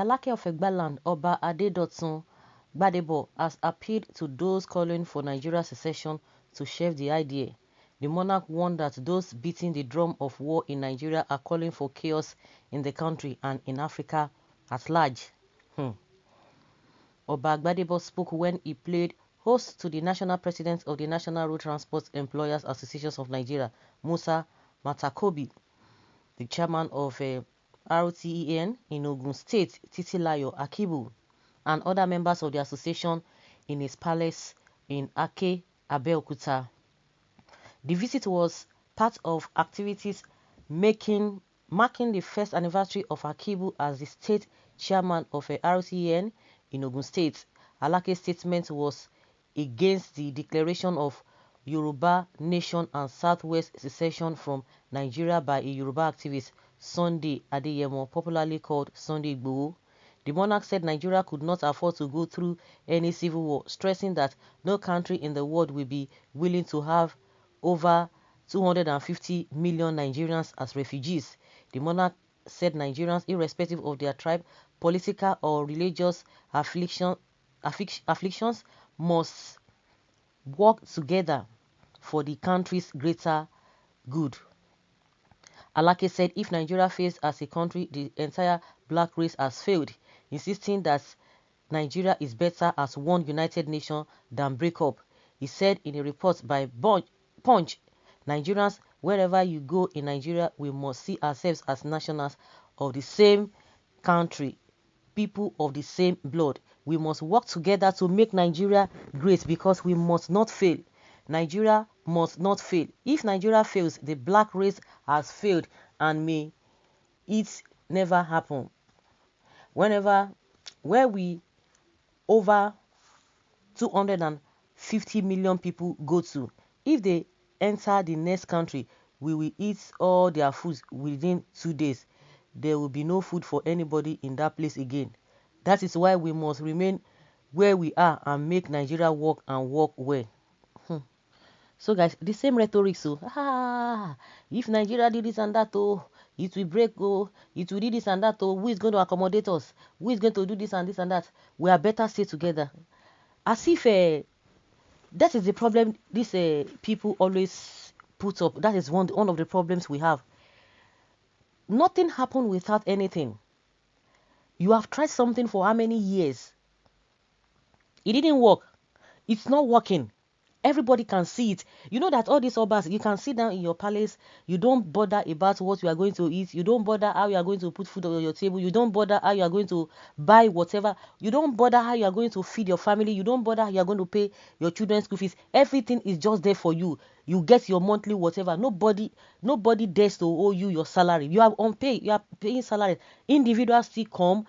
Alake of Egbaland, Oba Adedotun Gbadebo, has appealed to those calling for Nigeria's secession to shelve the idea. The monarch warned that those beating the drum of war in Nigeria are calling for chaos in the country and in Africa at large. Oba Gbadebo spoke when he played host to the national president of the National Road Transport Employers Association of Nigeria, Musa Matakobi, the chairman of RTEN in Ogun State, Titilayo Akibu, and other members of the association in his palace in Ake, Abeokuta. The visit was part of activities marking the first anniversary of Akibu as the state chairman of RTEN in Ogun State. Alake's statement was against the declaration of Yoruba nation and southwest secession from Nigeria by a Yoruba activist, Sunday Adeyemo, popularly called Sunday Igboho. The monarch said Nigeria could not afford to go through any civil war, stressing that no country in the world will be willing to have over 250 million Nigerians as refugees. The monarch said Nigerians, irrespective of their tribe, political or religious afflictions, must work together for the country's greater good. Alake said if Nigeria fails as a country, the entire black race has failed, insisting that Nigeria is better as one united nation than break up. He said in a report by Punch, Nigerians, wherever you go in Nigeria, we must see ourselves as nationals of the same country, people of the same blood. We must work together to make Nigeria great because we must not fail. Nigeria must not fail. If Nigeria fails, the black race has failed and may it never happen. Where we over 250 million people go to, if they enter the next country, we will eat all their food within 2 days. There will be no food for anybody in that place again. That is why we must remain where we are and make Nigeria work and work well. So guys, the same rhetoric. So if Nigeria did this and that, oh, it will break, oh, it will do this and that, oh, who is going to accommodate us? Who is going to do this and this and that? We are better stay together. As if that is the problem these people always put up. That is one of the problems we have. Nothing happened without anything. You have tried something for how many years? It didn't work. It's not working. Everybody can see it. You know that all these obas, you can sit down in your palace. You don't bother about what you are going to eat. You don't bother how you are going to put food on your table. You don't bother how you are going to buy whatever. You don't bother how you are going to feed your family. You don't bother how you are going to pay your children's school fees. Everything is just there for you. You get your monthly whatever. Nobody dares to owe you your salary. You are on pay. You are paying salary. Individuals still come,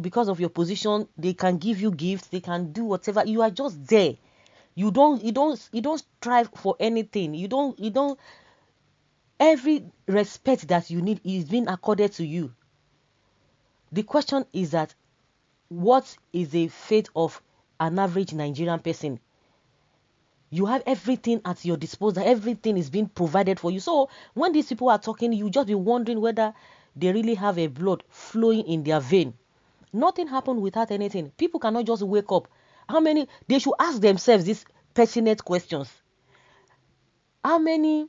because of your position. They can give you gifts. They can do whatever. You are just there. You don't strive for anything. You don't every respect that you need is being accorded to you. The question is that what is the fate of an average Nigerian person? You have everything at your disposal. Everything is being provided for you. So when these people are talking, you just be wondering whether they really have a blood flowing in their vein. Nothing happened without anything. People cannot just wake up. They should ask themselves these pertinent questions. How many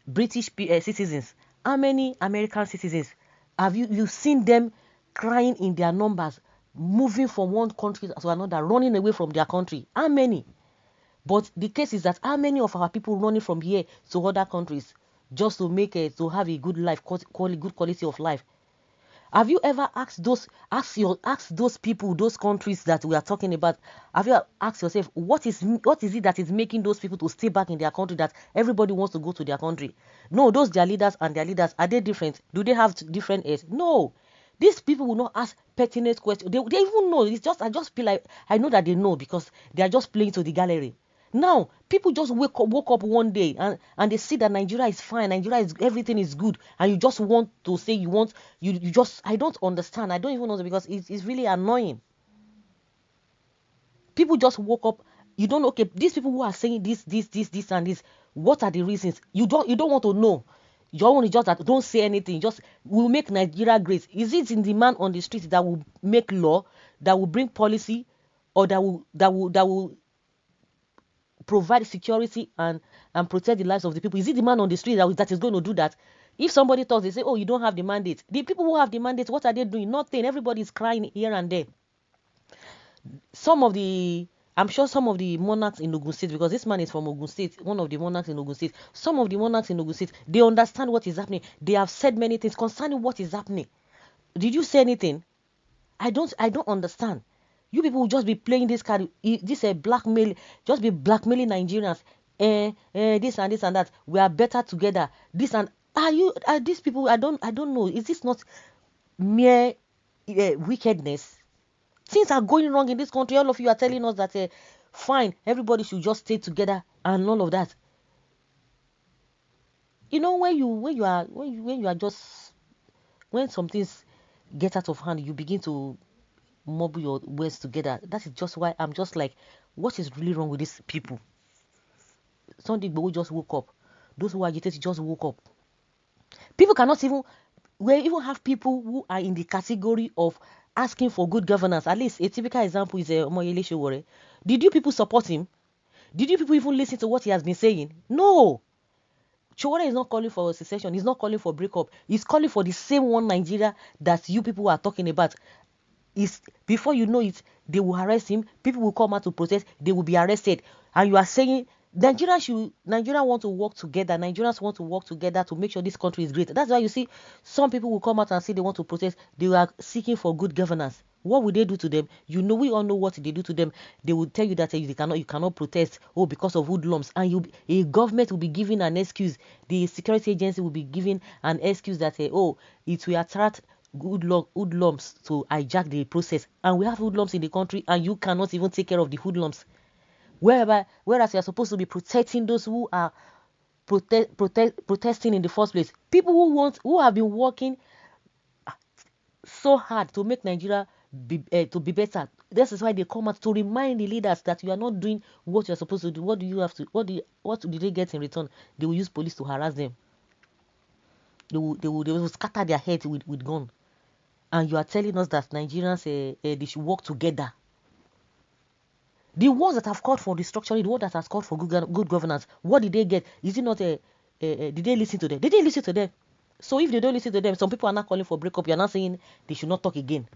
British citizens, how many American citizens have you seen them crying in their numbers, moving from one country to another, running away from their country? How many? But the case is that how many of our people running from here to other countries just to have a good life, good quality of life? Have you ever asked those people, those countries that we are talking about? Have you asked yourself what is it that is making those people to stay back in their country, that everybody wants to go to their country? No, those their leaders, and their leaders, are they different? Do they have different airs? No. These people will not ask pertinent questions. They even know. I just feel like I know that they know because they are just playing to the gallery. Now, people just woke up one day and they see that Nigeria is fine, everything is good, and you just want to say I don't understand. I don't even know, because it's really annoying. People just woke up. You don't know, okay, these people who are saying this and this, what are the reasons? You don't want to know. Your own is just that don't say anything. Just will make Nigeria great. Is it in the man on the street that will make law, that will bring policy, or that will provide security and protect the lives of the people? Is it the man on the street that is going to do that? If somebody talks, they say, oh, you don't have the mandate. The people who have the mandate, what are they doing? Nothing. Everybody is crying here and there. I'm sure some of the monarchs in Ogun State, because this man is from Ogun State, one of the monarchs in Ogun State, some of the monarchs in Ogun State, they understand what is happening. They have said many things concerning what is happening. Did you say anything? I don't understand. You people will just be playing this card, this blackmail, just be blackmailing Nigerians. This and this and that. We are better together. This and are these people? I don't know. Is this not mere wickedness? Things are going wrong in this country. All of you are telling us that fine, everybody should just stay together and all of that. You know, when some things get out of hand, you begin to mobile your words together. That is just why I'm just like, what is really wrong with these people? Sunday Igboho just woke up. Those who agitated just woke up. People cannot even, we even have people who are in the category of asking for good governance. At least a typical example is Omoyele Sowore. Did you people support him? Did you people even listen to what he has been saying? No. Sowore is not calling for secession. He's not calling for breakup. He's calling for the same one Nigeria that you people are talking about. Before you know it, they will arrest him. People will come out to protest. They will be arrested. And you are saying Nigeria want to work together. Nigerians want to work together to make sure this country is great. That's why you see some people will come out and say they want to protest. They are seeking for good governance. What will they do to them? We all know what they do to them. They will tell you that you cannot protest, because of hoodlums, and a government will be giving an excuse. The security agency will be giving an excuse that it will attract hoodlums to hijack the process. And we have hoodlums in the country, and you cannot even take care of the hoodlums. Whereas you are supposed to be protecting those who are protesting in the first place. People who have been working so hard to make Nigeria to be better. This is why they come out to remind the leaders that you are not doing what you are supposed to do. What do they get in return? They will use police to harass them. They will scatter their heads with gun. And you are telling us that Nigerians they should work together. The ones that have called for restructuring, the ones that have called for good governance, what did they get? Is it not did they listen to them? They didn't listen to them. So if they don't listen to them, some people are not calling for breakup. You're not saying they should not talk again.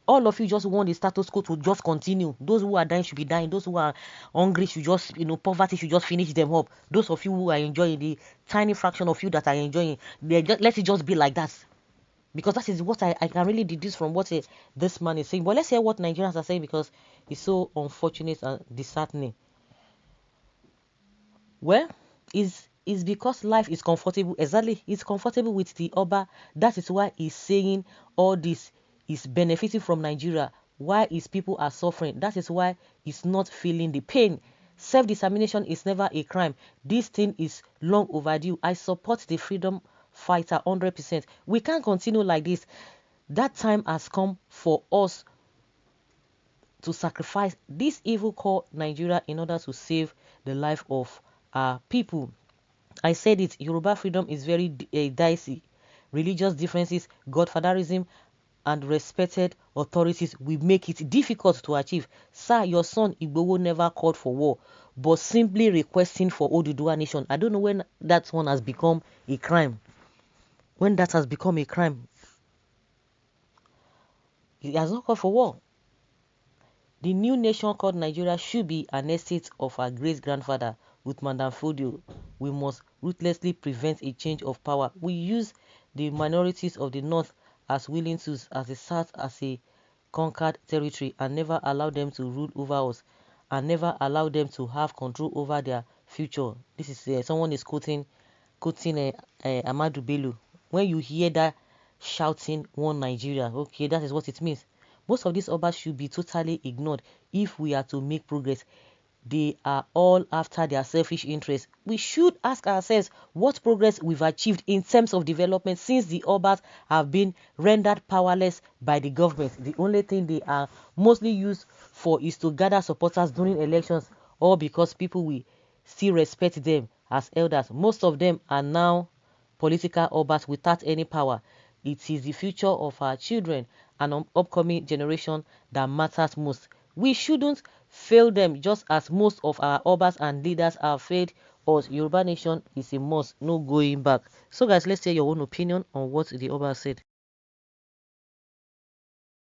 All of you just want the status quo to just continue. Those who are dying should be dying. Those who are hungry should just, poverty should just finish them up. Those of you who are enjoying, the tiny fraction of you that are enjoying, let it just be like that. Because that is what I can really deduce from what this man is saying. But let's hear what Nigerians are saying, because it's so unfortunate and disheartening. Well, it's because life is comfortable. Exactly, it's comfortable with the Oba. That is why he's saying all this is benefiting from Nigeria. Why his people are suffering. That is why he's not feeling the pain. Self-determination is never a crime. This thing is long overdue. I support the freedom fighter 100%. We can't continue like this. That time has come for us to sacrifice this evil called Nigeria in order to save the life of our people. I said it, Yoruba freedom is very dicey. Religious differences, godfatherism, and respected authorities will make it difficult to achieve. Sir, your son Igboho never called for war, but simply requesting for Oduduwa nation. I don't know when that one has become a crime. When that has become a crime. He has not called for war. The new nation called Nigeria should be an estate of our great-grandfather, Uthman Dan Fodio. We must ruthlessly prevent a change of power. We use the minorities of the north as willing tools, as the south as a conquered territory, and never allow them to rule over us, and never allow them to have control over their future. This is someone is quoting Ahmadu Bello. When you hear that shouting one Nigeria, okay, that is what it means. Most of these Obas should be totally ignored if we are to make progress. They are all after their selfish interests. We should ask ourselves what progress we've achieved in terms of development since the Obas have been rendered powerless by the government. The only thing they are mostly used for is to gather supporters during elections, or because people will still respect them as elders. Most of them are now political obas without any power. It is the future of our children and upcoming generation that matters most. We shouldn't fail them just as most of our obas and leaders have failed us. Yoruba nation is a must, no going back. So guys, let's hear your own opinion on what the oba said.